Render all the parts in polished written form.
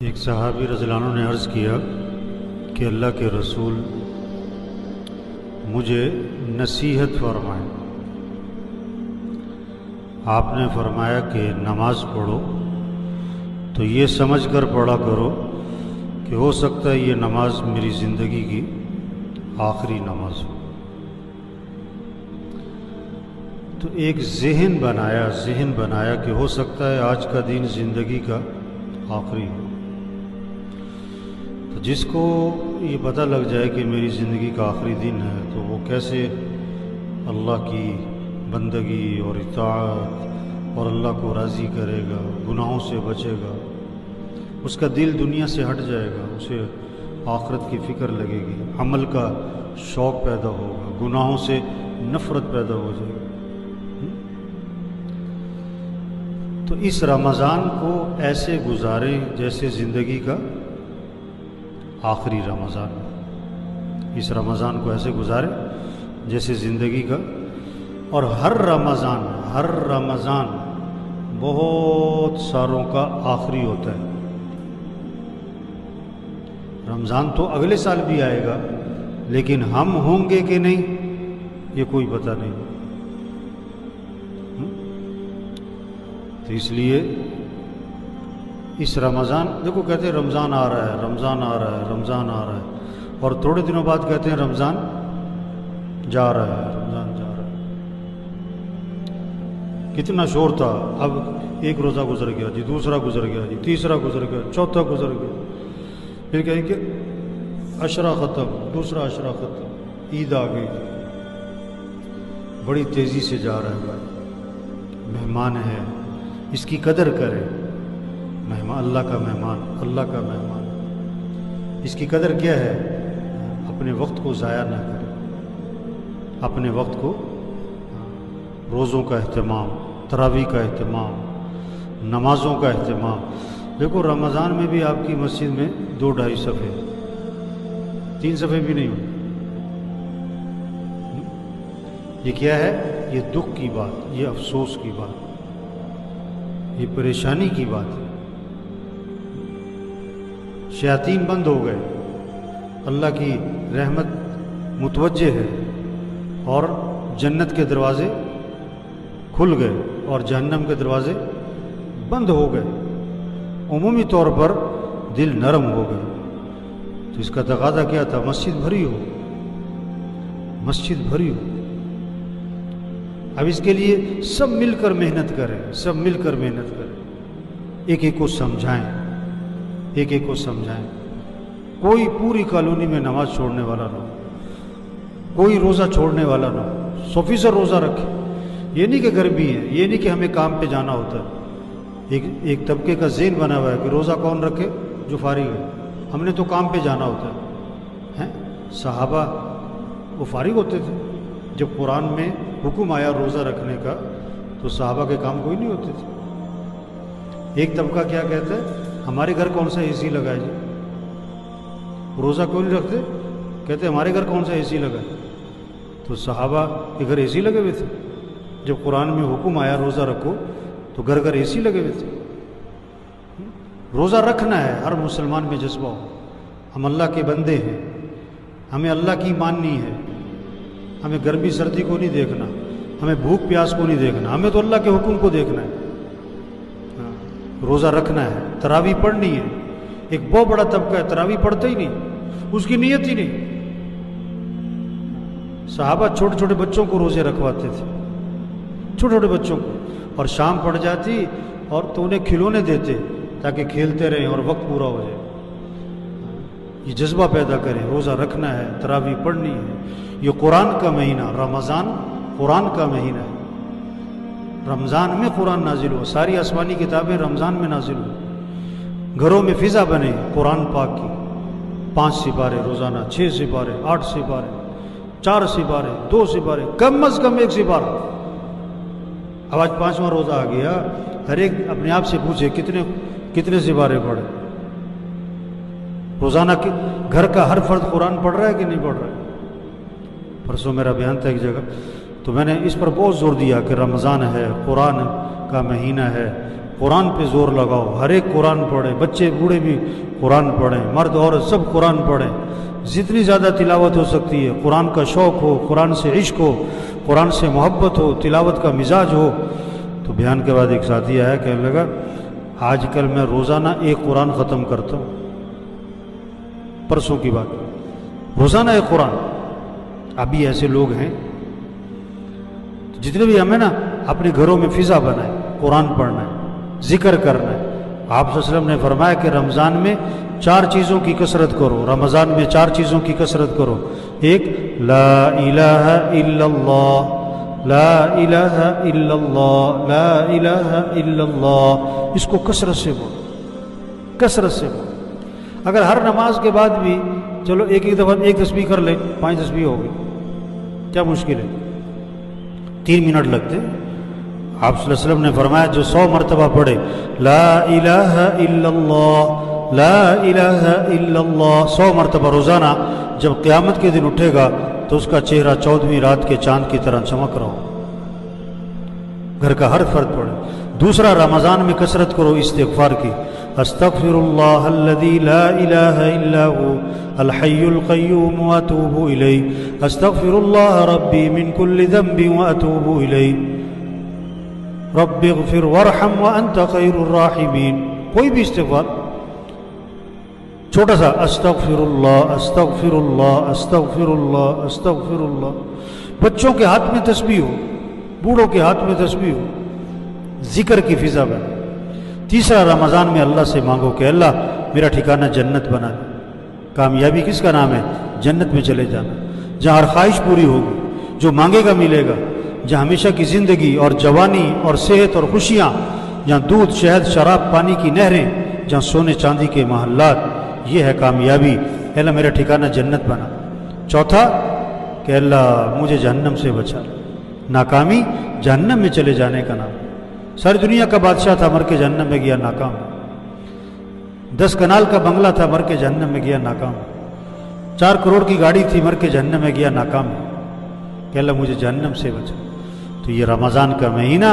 ایک صحابی رضی اللہ عنہ نے عرض کیا کہ اللہ کے رسول مجھے نصیحت فرمائیں۔ آپ نے فرمایا کہ نماز پڑھو تو یہ سمجھ کر پڑھا کرو کہ ہو سکتا ہے یہ نماز میری زندگی کی آخری نماز ہو۔ تو ایک ذہن بنایا کہ ہو سکتا ہے آج کا دن زندگی کا آخری ہو۔ تو جس کو یہ پتہ لگ جائے کہ میری زندگی کا آخری دن ہے تو وہ کیسے اللہ کی بندگی اور اطاعت اور اللہ کو راضی کرے گا، گناہوں سے بچے گا، اس کا دل دنیا سے ہٹ جائے گا، اسے آخرت کی فکر لگے گی، عمل کا شوق پیدا ہوگا، گناہوں سے نفرت پیدا ہو جائے گی۔ تو اس رمضان کو ایسے گزاریں جیسے زندگی کا آخری رمضان۔ اس رمضان کو ایسے گزاریں جیسے زندگی کا، اور ہر رمضان بہت ساروں کا آخری ہوتا ہے۔ رمضان تو اگلے سال بھی آئے گا، لیکن ہم ہوں گے کہ نہیں یہ کوئی پتہ نہیں۔ تو اس لیے اس رمضان دیکھو، کہتے ہیں رمضان آ رہا ہے، اور تھوڑے دنوں بعد کہتے ہیں رمضان جا رہا ہے۔ کتنا شور تھا، اب ایک روزہ گزر گیا جی، دوسرا گزر گیا جی، تیسرا گزر گیا، چوتھا گزر گیا، پھر کہیں کہ عشرہ ختم، دوسرا عشرہ ختم، عید آ گئی۔ بڑی تیزی سے جا رہا ہے بھائی، مہمان ہے، اس کی قدر کرے۔ مہمان، اللہ کا مہمان، اس کی قدر کیا ہے؟ اپنے وقت کو ضائع نہ کرے، اپنے وقت کو، روزوں کا اہتمام، تراویح کا اہتمام، نمازوں کا اہتمام۔ دیکھو رمضان میں بھی آپ کی مسجد میں 2-2.5 صفحے، 3 صفحے بھی نہیں ہوئے۔ یہ کیا ہے؟ یہ دکھ کی بات، یہ افسوس کی بات، یہ پریشانی کی بات ہے۔ شیاطین بند ہو گئے، اللہ کی رحمت متوجہ ہے، اور جنت کے دروازے کھل گئے اور جہنم کے دروازے بند ہو گئے۔ عمومی طور پر دل نرم ہو گئے۔ تو اس کا تقاضا کیا تھا؟ مسجد بھری ہو۔ اب اس کے لیے سب مل کر محنت کریں، ایک ایک کو سمجھائیں۔ کوئی پوری کالونی میں نماز چھوڑنے والا نہ ہو، کوئی روزہ چھوڑنے والا نہ ہو، 100% روزہ رکھے۔ یہ نہیں کہ گرمی ہے، یہ نہیں کہ ہمیں کام پہ جانا ہوتا ہے۔ ایک طبقے کا ذہن بنا ہوا ہے کہ روزہ کون رکھے؟ جو فارغ ہے، ہم نے تو کام پہ جانا ہوتا ہے۔ صحابہ وہ فارغ ہوتے تھے، جب قرآن میں حکم آیا روزہ رکھنے کا تو صحابہ کے کام کوئی نہیں ہوتے تھے۔ ایک طبقہ کیا کہتا ہے؟ ہمارے گھر کون سا اے سی لگا ہے جی؟ روزہ کیوں نہیں رکھتے؟ کہتے ہمارے گھر کون سا اے سی لگا ہے؟ تو صحابہ کے گھر اے سی لگے ہوئے تھے۔ جب قرآن میں حکم آیا روزہ رکھو تو گھر اے سی لگے ہوئے تھے۔ روزہ رکھنا ہے، ہر مسلمان میں جذبہ ہو۔ ہم اللہ کے بندے ہیں، ہمیں اللہ کی ماننی ہے، ہمیں گرمی سردی کو نہیں دیکھنا، ہمیں بھوک پیاس کو نہیں دیکھنا، ہمیں تو اللہ کے حکم کو دیکھنا ہے۔ روزہ رکھنا ہے، تراویح پڑھنی ہے۔ ایک بہت بڑا طبقہ ہے تراویح پڑھتا ہی نہیں، اس کی نیت ہی نہیں۔ صحابہ چھوٹے چھوٹے بچوں کو روزے رکھواتے تھے، چھوٹے بچوں کو، اور شام پڑ جاتی اور تو انہیں کھلونے دیتے تاکہ کھیلتے رہیں اور وقت پورا ہو جائے۔ یہ جذبہ پیدا کریں، روزہ رکھنا ہے، تراویح پڑھنی ہے۔ یہ قرآن کا مہینہ، رمضان قرآن کا مہینہ ہے۔ رمضان میں قرآن نازل ہو، ساری آسمانی کتابیں رمضان میں نازل ہو۔ گھروں میں فضا بنے قرآن پاک کی، 5 سپارے روزانہ، 6 سپارے، 8 سپارے، 4 سپارے، 2 سپارے، کم از کم 1 سپارہ۔ اب آج 5واں روزہ آ گیا، ہر ایک اپنے آپ سے پوچھے کتنے سپارے پڑھے روزانہ؟ گھر کا ہر فرد قرآن پڑھ رہا ہے کہ نہیں پڑھ رہا ہے؟ پرسوں میرا بیان تھا ایک جگہ، تو میں نے اس پر بہت زور دیا کہ رمضان ہے، قرآن کا مہینہ ہے، قرآن پہ زور لگاؤ، ہر ایک قرآن پڑھے، بچے بوڑھے بھی قرآن پڑھیں، مرد عورت سب قرآن پڑھیں، جتنی زیادہ تلاوت ہو سکتی ہے، قرآن کا شوق ہو، قرآن سے عشق ہو، قرآن سے محبت ہو، تلاوت کا مزاج ہو۔ تو بیان کے بعد ایک ساتھی آیا، کہنے لگا آج کل میں روزانہ ایک قرآن ختم کرتا ہوں، پرسوں کی بات، روزانہ ایک قرآن۔ ابھی ایسے لوگ ہیں، جتنے بھی ہمیں نا اپنے گھروں میں فضا بنائے، قرآن پڑھنا ہے، ذکر کرنا ہے۔ آپ صلی اللہ علیہ وسلم نے فرمایا کہ رمضان میں 4 چیزوں کی کثرت کرو، رمضان میں 4 چیزوں کی کثرت کرو۔ ایک، لا الہ الا اللہ، لا الہ الا اللہ، لا الہ الا اللہ، اس کو کثرت سے بولو، کثرت سے بولو۔ اگر ہر نماز کے بعد بھی چلو ایک دفعہ ایک تسبیح کر لیں، 5 تسبیح ہو گئی، کیا مشکل ہے؟ 3 منٹ لگتے۔ آپ صلی اللہ علیہ وسلم نے فرمایا جو 100 مرتبہ پڑھے لا الہ الا اللہ، لا الہ الا اللہ 100 مرتبہ روزانہ، جب قیامت کے دن اٹھے گا تو اس کا چہرہ 14ویں رات کے چاند کی طرح چمک رہا ہو۔ گھر کا ہر فرد پڑھے۔ دوسرا، رمضان میں کثرت کرو استغفار کی، استغفر اللہ الذی لا الہ الا هو الحی القیوم واتوب الیہ، استغفر اللہ ربی من کل ذنب واتوب الیہ، رب اغفر وارحم وانت خیر الراحمین۔ کوئی بھی استغفار چھوٹا سا، استغفر اللہ، استغفر اللہ، استغفر اللہ، استغفر اللہ۔ بچوں کے ہاتھ میں تسبیح ہو، بوڑھوں کے ہاتھ میں تسبیح ہو، ذکر کی فضا بنے۔ تیسرا، رمضان میں اللہ سے مانگو کہ اللہ میرا ٹھکانہ جنت بنا دے۔ کامیابی کس کا نام ہے؟ جنت میں چلے جانا، جہاں ہر خواہش پوری ہوگی، جو مانگے گا ملے گا، جہاں ہمیشہ کی زندگی اور جوانی اور صحت اور خوشیاں، جہاں دودھ شہد شراب پانی کی نہریں، جہاں سونے چاندی کے محلات، یہ ہے کامیابی۔ اے اللہ میرا ٹھکانہ جنت بنا۔ چوتھا کہ اللہ مجھے جہنم سے بچا۔ ناکامی جہنم میں چلے جانے کا نام۔ ساری دنیا کا بادشاہ تھا، مر کے جہنم میں گیا، ناکام۔ 10 کنال کا بنگلہ تھا، مر کے جہنم میں گیا، ناکام۔ 4 کروڑ کی گاڑی تھی، مر کے جہنم میں گیا، ناکام۔ کہ اللہ مجھے جہنم سے بچا۔ تو یہ رمضان کا مہینہ،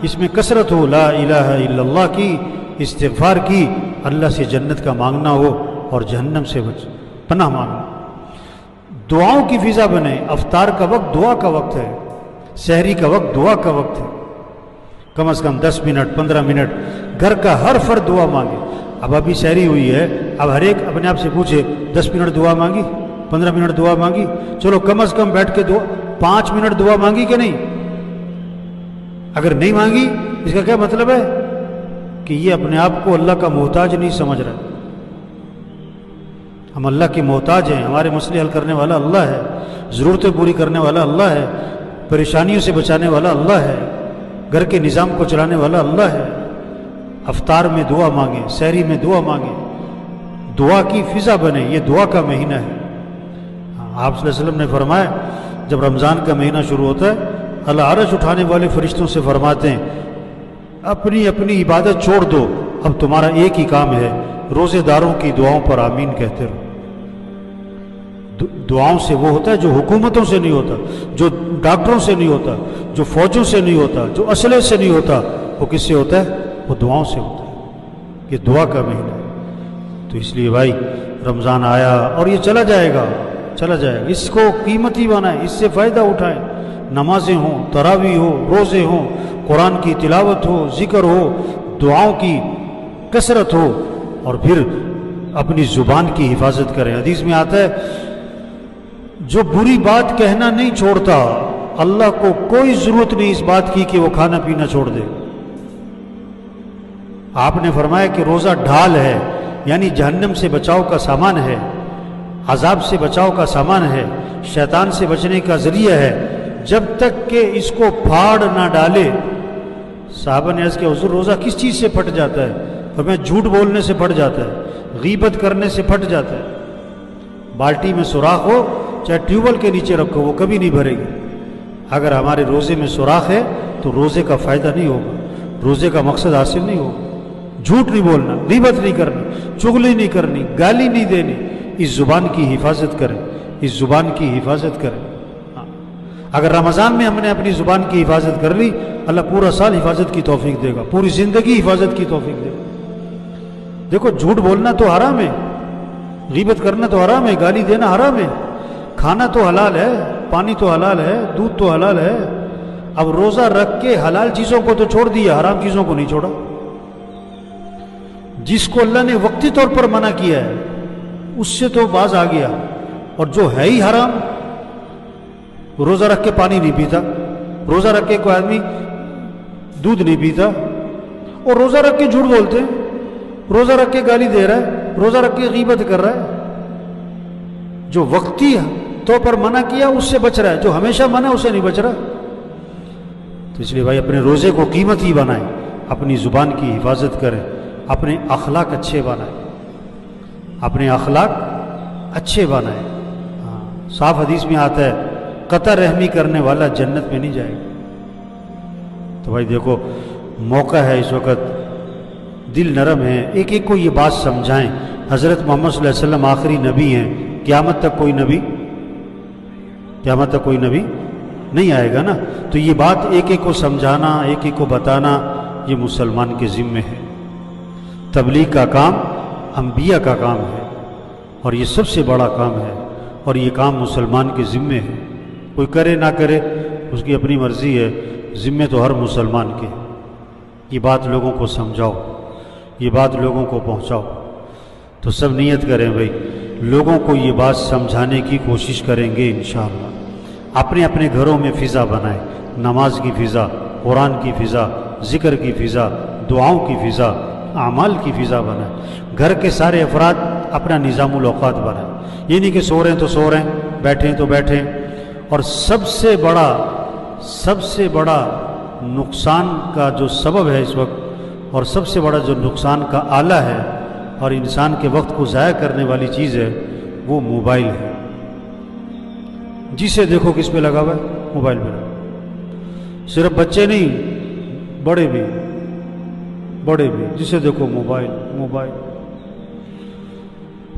اس میں کثرت ہو لا الہ الا اللہ کی، استغفار کی، اللہ سے جنت کا مانگنا ہو اور جہنم سے پناہ مانگنا۔ دعاؤں کی فضا بنے۔ افطار کا وقت دعا کا وقت ہے، سحری کا وقت دعا کا وقت ہے۔ کم از کم 10 منٹ 15 منٹ گھر کا ہر فرد دعا مانگے۔ اب ابھی سحری ہوئی ہے، اب ہر ایک اپنے آپ سے پوچھے 10 منٹ دعا مانگی، 15 منٹ دعا مانگی؟ چلو کم از کم بیٹھ کے 5 منٹ دعا مانگی کہ نہیں؟ اگر نہیں مانگی، اس کا کیا مطلب ہے؟ کہ یہ اپنے آپ کو اللہ کا محتاج نہیں سمجھ رہا۔ ہم اللہ کے محتاج ہیں، ہمارے مسئلے حل کرنے والا اللہ ہے، ضرورتیں پوری کرنے والا اللہ ہے، پریشانیوں سے بچانے والا اللہ ہے، گھر کے نظام کو چلانے والا اللہ ہے۔ افطار میں دعا مانگیں، سحری میں دعا مانگیں، دعا کی فضا بنے۔ یہ دعا کا مہینہ ہے۔ آپ صلی اللہ علیہ وسلم نے فرمایا جب رمضان کا مہینہ شروع ہوتا ہے، اللہ عرش اٹھانے والے فرشتوں سے فرماتے ہیں اپنی اپنی عبادت چھوڑ دو، اب تمہارا ایک ہی کام ہے، روزے داروں کی دعاؤں پر آمین کہتے رہو۔ دعاؤں سے وہ ہوتا ہے جو حکومتوں سے نہیں ہوتا، جو ڈاکٹروں سے نہیں ہوتا، جو فوجوں سے نہیں ہوتا، جو اسلحے سے نہیں ہوتا، وہ کس سے ہوتا ہے؟ وہ دعاؤں سے ہوتا ہے۔ یہ دعا کا مہینہ ہے۔ تو اس لیے بھائی رمضان آیا اور یہ چلا جائے گا، چلا جائے گا، اس کو قیمتی بنائیں، اس سے فائدہ اٹھائیں۔ نمازیں ہوں، تراویح ہو، روزے ہوں، قرآن کی تلاوت ہو، ذکر ہو، دعاؤں کی کثرت ہو، اور پھر اپنی زبان کی حفاظت کریں۔ حدیث میں آتا ہے جو بری بات کہنا نہیں چھوڑتا، اللہ کو کوئی ضرورت نہیں اس بات کی کہ وہ کھانا پینا چھوڑ دے۔ آپ نے فرمایا کہ روزہ ڈھال ہے، یعنی جہنم سے بچاؤ کا سامان ہے، عذاب سے بچاؤ کا سامان ہے، شیطان سے بچنے کا ذریعہ ہے، جب تک کہ اس کو پھاڑ نہ ڈالے۔ صحابہ نے عرض کیا حضور روزہ کس چیز سے پھٹ جاتا ہے؟ فرمایا جھوٹ بولنے سے پھٹ جاتا ہے، غیبت کرنے سے پھٹ جاتا ہے۔ بالٹی میں سوراخ ہو، چاہے ٹیوب ویل کے نیچے رکھو، وہ کبھی نہیں بھرے گی۔ اگر ہمارے روزے میں سوراخ ہے تو روزے کا فائدہ نہیں ہوگا، روزے کا مقصد حاصل نہیں ہوگا۔ جھوٹ نہیں بولنا، غیبت نہیں کرنی، چغلی نہیں کرنی، گالی نہیں دینی۔ اس زبان کی حفاظت کریں، اس زبان کی حفاظت کریں۔ اگر رمضان میں ہم نے اپنی زبان کی حفاظت کر لی، اللہ پورا سال حفاظت کی توفیق دے گا، پوری زندگی حفاظت کی توفیق دے گا۔ دیکھو جھوٹ بولنا تو حرام ہے، غیبت کرنا تو حرام ہے، گالی دینا حرام ہے، کھانا تو حلال ہے، پانی تو حلال ہے، دودھ تو حلال ہے۔ اب روزہ رکھ کے حلال چیزوں کو تو چھوڑ دیا، حرام چیزوں کو نہیں چھوڑا۔ جس کو اللہ نے وقتی طور پر منع کیا ہے اس سے تو باز آ گیا، اور جو ہے ہی حرام، روزہ رکھ کے پانی نہیں پیتا، روزہ رکھ کے کوئی آدمی دودھ نہیں پیتا، اور روزہ رکھ کے جھوٹ بولتے ہیں، روزہ رکھ کے گالی دے رہا ہے، روزہ رکھ کے غیبت کر رہا ہے۔ جو وقتی طور پر منع کیا اس سے بچ رہا ہے، جو ہمیشہ منع اسے نہیں بچ رہا۔ تو اس لیے بھائی اپنے روزے کو قیمتی بنائیں، اپنی زبان کی حفاظت کریں، اپنے اخلاق اچھے بنائیں، اپنے اخلاق اچھے بنائیں۔ صاف حدیث میں آتا ہے قطع رحمی کرنے والا جنت میں نہیں جائے گا۔ تو بھائی دیکھو موقع ہے اس وقت، دل نرم ہے، ایک ایک کو یہ بات سمجھائیں۔ حضرت محمد صلی اللہ علیہ وسلم آخری نبی ہیں، قیامت تک کوئی نبی نہیں آئے گا نا، تو یہ بات ایک ایک کو سمجھانا، ایک ایک کو بتانا، یہ مسلمان کے ذمے ہے۔ تبلیغ کا کام انبیاء کا کام ہے، اور یہ سب سے بڑا کام ہے، اور یہ کام مسلمان کے ذمے ہے۔ کوئی کرے نہ کرے اس کی اپنی مرضی ہے، ذمے تو ہر مسلمان کے۔ یہ بات لوگوں کو سمجھاؤ، یہ بات لوگوں کو پہنچاؤ۔ تو سب نیت کریں بھائی، لوگوں کو یہ بات سمجھانے کی کوشش کریں گے انشاءاللہ۔ اپنے اپنے گھروں میں فضا بنائیں، نماز کی فضا، قرآن کی فضا، ذکر کی فضا، دعاؤں کی فضا، اعمال کی فضا بنائیں۔ گھر کے سارے افراد اپنا نظام الاوقات بنائیں، یہ نہیں کہ سو رہے ہیں تو سو رہے ہیں، بیٹھیں تو بیٹھیں۔ اور سب سے بڑا نقصان کا جو سبب ہے اس وقت، اور سب سے بڑا جو نقصان کا آلہ ہے اور انسان کے وقت کو ضائع کرنے والی چیز ہے، وہ موبائل ہے۔ جسے دیکھو کس پہ لگا ہوا ہے؟ موبائل پہ لگا۔ صرف بچے نہیں، بڑے بھی، جسے دیکھو موبائل۔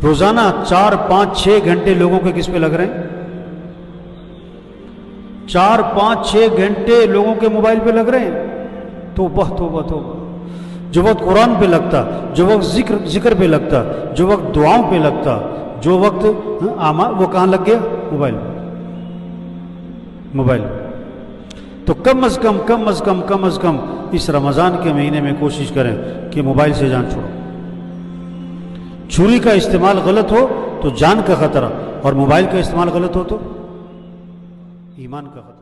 روزانہ 4 5 6 گھنٹے لوگوں کے کس پہ لگ رہے ہیں؟ 4 5 6 گھنٹے لوگوں کے موبائل پہ لگ رہے ہیں۔ توبہ توبہ توبہ۔ جو وقت قرآن پہ لگتا، جو وقت ذکر پہ لگتا، جو وقت دعاؤں پہ لگتا، جو وقت وہ کہاں لگ گیا؟ موبائل۔ تو کم از کم اس رمضان کے مہینے میں کوشش کریں کہ موبائل سے جان چھوڑو۔ چھری کا استعمال غلط ہو تو جان کا خطرہ، اور موبائل کا استعمال غلط ہو تو ایمان کا خطرہ۔